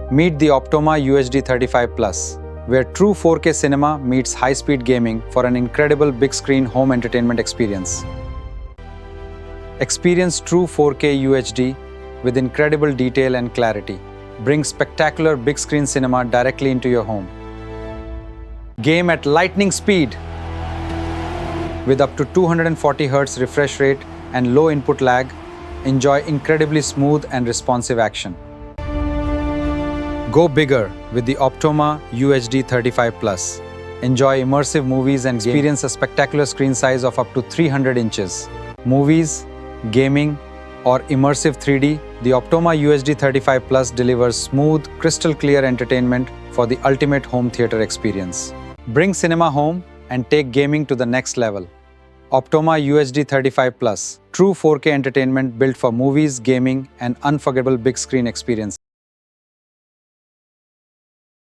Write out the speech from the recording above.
Meet the Optoma UHD35 Plus, where true 4K cinema meets high-speed gaming for an incredible big-screen home entertainment experience. Experience true 4K UHD with incredible detail and clarity. Bring spectacular big-screen cinema directly into your home. Game at lightning speed with up to 240 Hz refresh rate and low input lag. Enjoy incredibly smooth and responsive action. Go bigger with the Optoma UHD35 Plus. Enjoy immersive movies and experience a spectacular screen size of up to 300 inches. Movies, gaming, or immersive 3D, the Optoma UHD35 Plus delivers smooth, crystal clear entertainment for the ultimate home theater experience. Bring cinema home and take gaming to the next level. Optoma UHD35 Plus, true 4K entertainment built for movies, gaming, and unforgettable big screen experiences.